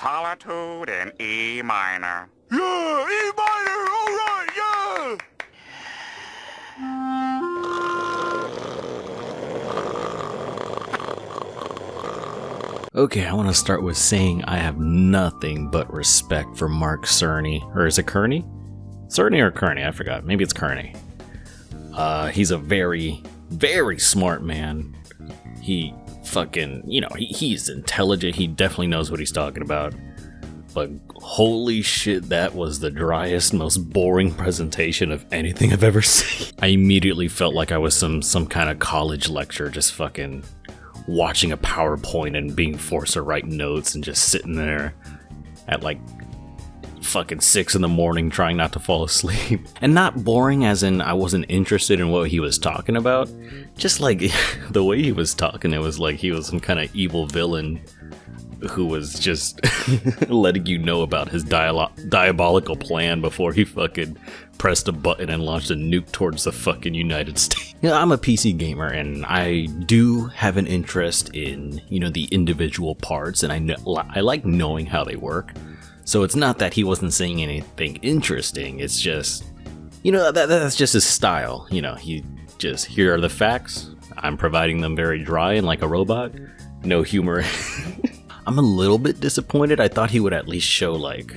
Solitude in E minor. Yeah, E minor, alright, yeah! Okay, I want to start with saying I have nothing but respect for Mark Cerny. Or is it Kearney? Cerny or Kearney? I forgot. Maybe it's Kearney. He's a very, very smart man. He fucking, he's intelligent. He definitely knows what he's talking about. But holy shit, that was the driest, most boring presentation of anything I've ever seen. I immediately felt like I was some kind of college lecture, just fucking watching a PowerPoint and being forced to write notes and just sitting there at like fucking 6 a.m. trying not to fall asleep. And not boring as in I wasn't interested in what he was talking about. Just like the way he was talking, it was like he was some kind of evil villain who was just letting you know about his diabolical plan before he fucking pressed a button and launched a nuke towards the fucking United States. I'm a PC gamer and I do have an interest in, the individual parts, and I like knowing how they work. So it's not that he wasn't saying anything interesting, it's just, that's just his style. He just, here are the facts, I'm providing them very dry and like a robot, no humor. I'm a little bit disappointed. I thought he would at least show like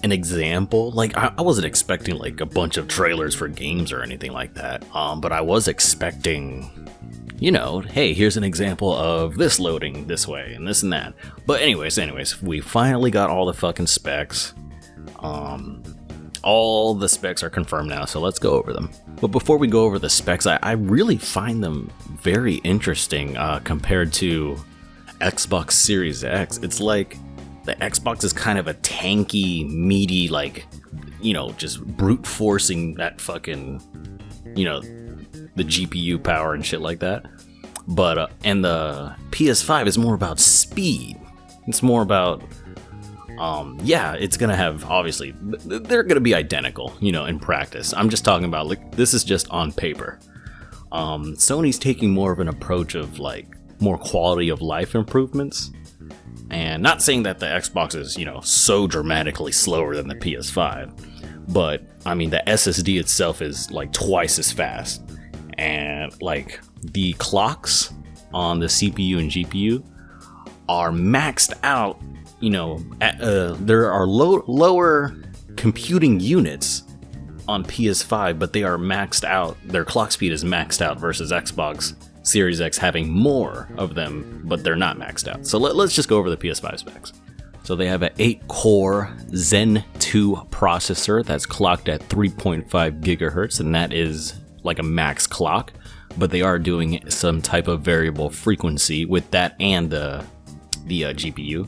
an example. Like I wasn't expecting like a bunch of trailers for games or anything like that. But I was expecting, hey, here's an example of this loading this way and this and that. But anyways, we finally got all the fucking specs. All the specs are confirmed now, so let's go over them. But before we go over the specs, I really find them very interesting compared to Xbox Series X. It's like the Xbox is kind of a tanky, meaty, like, just brute forcing that fucking, the GPU power and shit like that. But, and the PS5 is more about speed. It's more about, it's gonna have, obviously, they're gonna be identical, in practice. I'm just talking about, like, this is just on paper. Sony's taking more of an approach of, like, more quality of life improvements, and not saying that the Xbox is so dramatically slower than the PS5, but I mean the SSD itself is like twice as fast, and like the clocks on the CPU and GPU are maxed out. There are lower computing units on PS5, but they are maxed out. Their clock speed is maxed out versus Xbox Series X having more of them, but they're not maxed out. So let's just go over the PS5 specs. So they have an 8-core Zen 2 processor that's clocked at 3.5 gigahertz, and that is like a max clock, but they are doing some type of variable frequency with that and the GPU.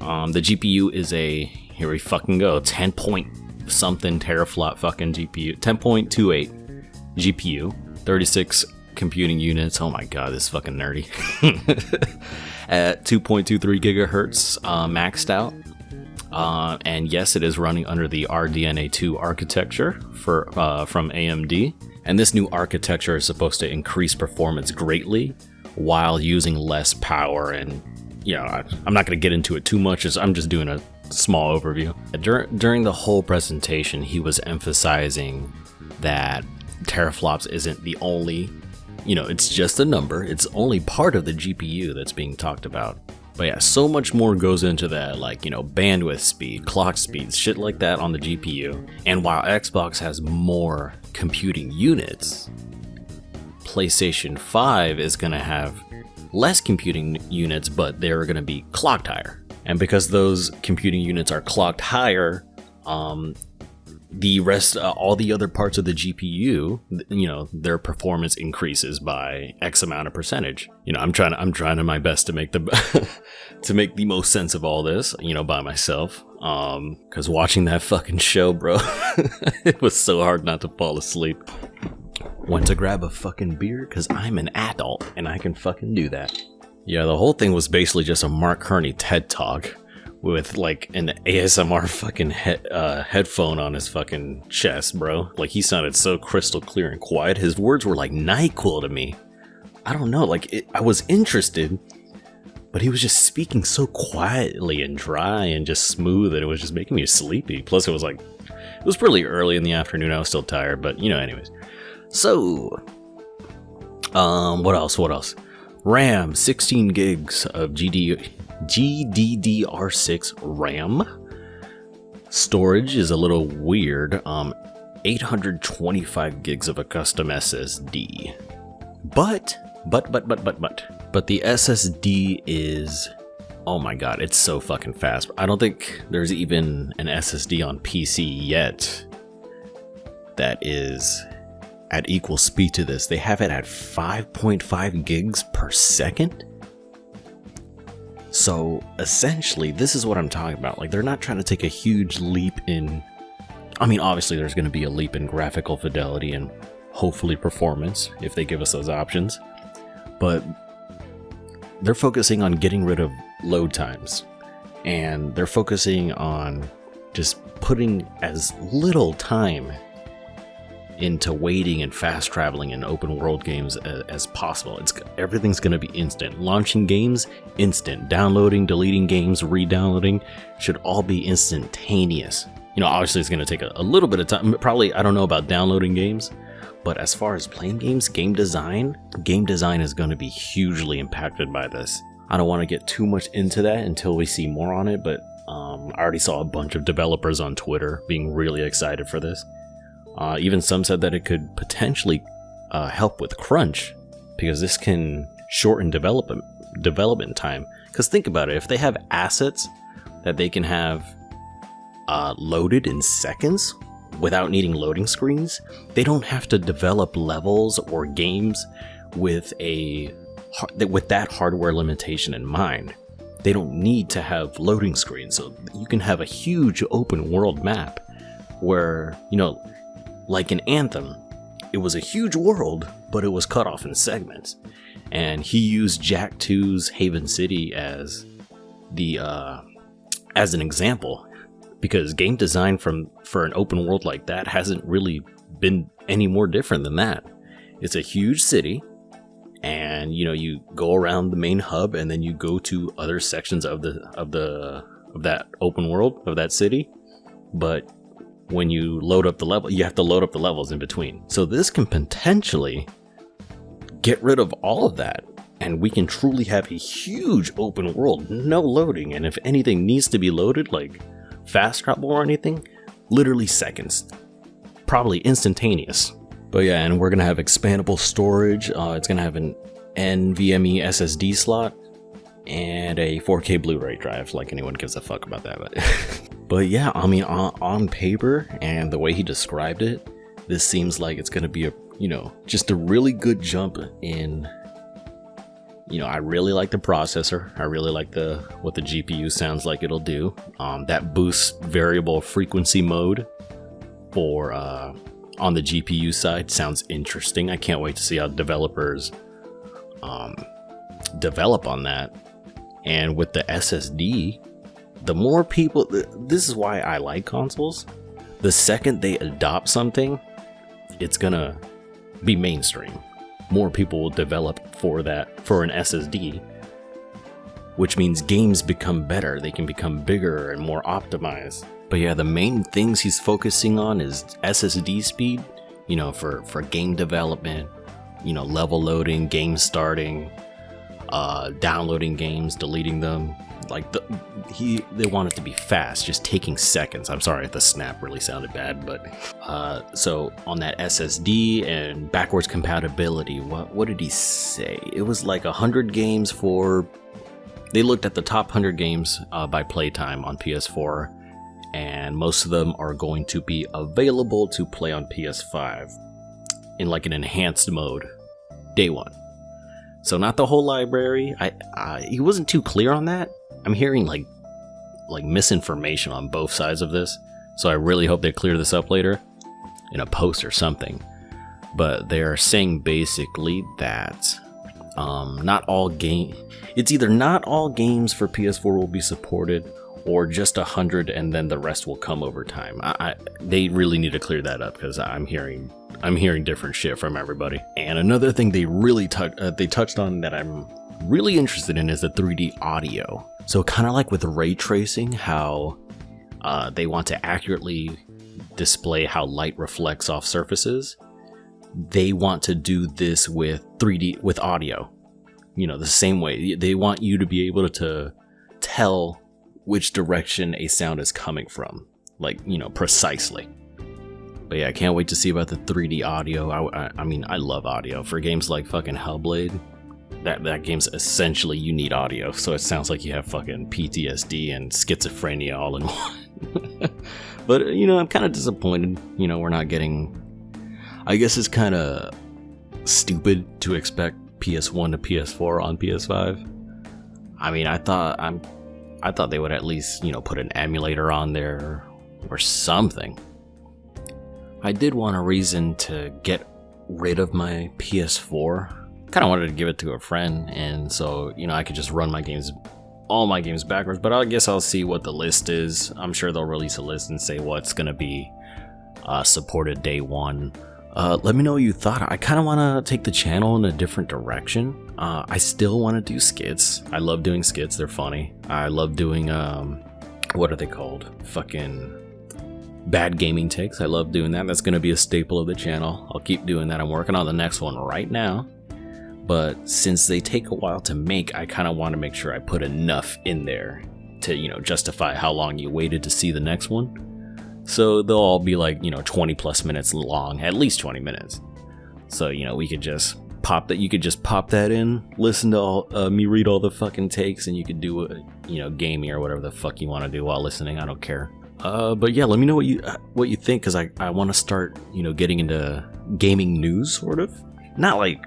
The GPU is here we fucking go, 10 point something teraflop fucking GPU, 10.28 GPU, 36 computing units. Oh my god, this is fucking nerdy. At 2.23 gigahertz maxed out. And yes, it is running under the RDNA 2 architecture from AMD. And this new architecture is supposed to increase performance greatly while using less power. And I'm not going to get into it too much, as I'm just doing a small overview. During the whole presentation, he was emphasizing that teraflops isn't the only, it's just a number. It's only part of the GPU that's being talked about. But yeah, so much more goes into that, like, bandwidth speed, clock speeds, shit like that on the GPU. And while Xbox has more computing units, PlayStation 5 is going to have less computing units, but they're going to be clocked higher. And because those computing units are clocked higher, the rest, all the other parts of the GPU, their performance increases by X amount of percentage. I'm trying my best to make to make the most sense of all this, by myself. Cause watching that fucking show, bro, it was so hard not to fall asleep. Went to grab a fucking beer, cause I'm an adult and I can fucking do that. Yeah, the whole thing was basically just a Mark Kearney TED Talk with like an ASMR fucking headphone on his fucking chest, bro. Like, he sounded so crystal clear and quiet. His words were like NyQuil to me. I don't know, like, I was interested, but he was just speaking so quietly and dry and just smooth that it was just making me sleepy. Plus it was pretty early in the afternoon. I was still tired, but anyways. So, what else? RAM, 16 gigs of GDDR6 RAM. Storage is a little weird. 825 gigs of a custom SSD. But the SSD is, oh my god, it's so fucking fast. I don't think there's even an SSD on PC yet that is at equal speed to this. They have it at 5.5 gigs per second. So essentially, this is what I'm talking about. Like, they're not trying to take a huge leap in, I mean, obviously there's going to be a leap in graphical fidelity and hopefully performance if they give us those options, but they're focusing on getting rid of load times, and they're focusing on just putting as little time into waiting and fast traveling in open world games as possible. Everything's going to be instant. Launching games, instant. Downloading, deleting games, re-downloading should all be instantaneous. Obviously it's going to take a little bit of time. Probably, I don't know about downloading games, but as far as playing games, game design is going to be hugely impacted by this. I don't want to get too much into that until we see more on it, but I already saw a bunch of developers on Twitter being really excited for this. Even some said that it could potentially help with crunch, because this can shorten development time. Because think about it, if they have assets that they can have loaded in seconds without needing loading screens, they don't have to develop levels or games with that hardware limitation in mind. They don't need to have loading screens, so you can have a huge open world map where, like in Anthem, it was a huge world, but it was cut off in segments. And he used Jack 2's Haven City as an example, because game design for an open world like that hasn't really been any more different than that. It's a huge city, and you go around the main hub, and then you go to other sections of that open world of that city. But when you load up the level, you have to load up the levels in between. So this can potentially get rid of all of that, and we can truly have a huge open world, no loading. And if anything needs to be loaded, like fast travel or anything, literally seconds, probably instantaneous. But yeah, and we're gonna have expandable storage. It's gonna have an NVMe SSD slot and a 4K Blu-ray drive, like anyone gives a fuck about that. But yeah, I mean, on paper and the way he described it, this seems like it's gonna be just a really good jump in. I really like the processor. I really like what the GPU sounds like it'll do. That boost variable frequency mode for on the GPU side sounds interesting. I can't wait to see how developers develop on that. And with the SSD, the more people, this is why I like consoles. The second they adopt something, it's gonna be mainstream. More people will develop for an SSD, which means games become better. They can become bigger and more optimized. But yeah, the main things he's focusing on is SSD speed, for game development, level loading, game starting, downloading games, deleting them. Like they want it to be fast, just taking seconds. I'm sorry if the snap really sounded bad, but so on that SSD and backwards compatibility, what did he say? It was like 100 games for. They looked at the top 100 games by playtime on PS4, and most of them are going to be available to play on PS5 in like an enhanced mode, day one. So not the whole library. He wasn't too clear on that. I'm hearing like misinformation on both sides of this, so I really hope they clear this up later in a post or something. But they are saying basically that it's either not all games for PS4 will be supported, or just 100, and then the rest will come over time. They really need to clear that up, because I'm hearing different shit from everybody. And another thing they really touched on that I'm really interested in is the 3D audio. So kind of like with ray tracing, how they want to accurately display how light reflects off surfaces. They want to do this with 3D, with audio. You know, the same way. They want you to be able to tell which direction a sound is coming from. Like, you know, precisely. But yeah, I can't wait to see about the 3D audio. I mean, I love audio. For games like fucking Hellblade, that game's essentially you need audio. So it sounds like you have fucking PTSD and schizophrenia all in one. But, you know, I'm kind of disappointed. You know, we're not getting... I guess it's kind of stupid to expect PS1 to PS4 on PS5. I mean, I thought they would at least, you know, put an emulator on there or something. I did want a reason to get rid of my PS4. Kind of wanted to give it to a friend, and so, you know, I could just run all my games backwards, but I guess I'll see what the list is. I'm sure they'll release a list and say what's gonna be supported day one. Let me know what you thought. I kind of want to take the channel in a different direction. I still want to do skits. I love doing skits. They're funny. I love doing, what are they called? Fucking bad gaming takes. I love doing that. That's going to be a staple of the channel. I'll keep doing that. I'm working on the next one right now. But since they take a while to make, I kind of want to make sure I put enough in there to, you know, justify how long you waited to see the next one. So they'll all be like, you know, 20 plus minutes long, at least 20 minutes. So, you know, we could just pop that. You could just pop that in, listen to all, me read all the fucking takes, and you could do, you know, gaming or whatever the fuck you want to do while listening. I don't care. But yeah, let me know what you think, because I want to start, you know, getting into gaming news, sort of. Not like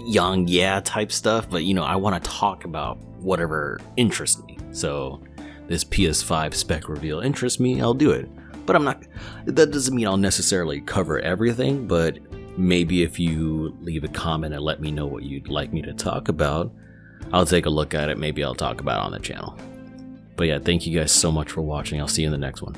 young, yeah type stuff, but, you know, I want to talk about whatever interests me. So this PS5 spec reveal interests me, I'll do it. But that doesn't mean I'll necessarily cover everything, but maybe if you leave a comment and let me know what you'd like me to talk about, I'll take a look at it. Maybe I'll talk about it on the channel. But yeah, thank you guys so much for watching. I'll see you in the next one.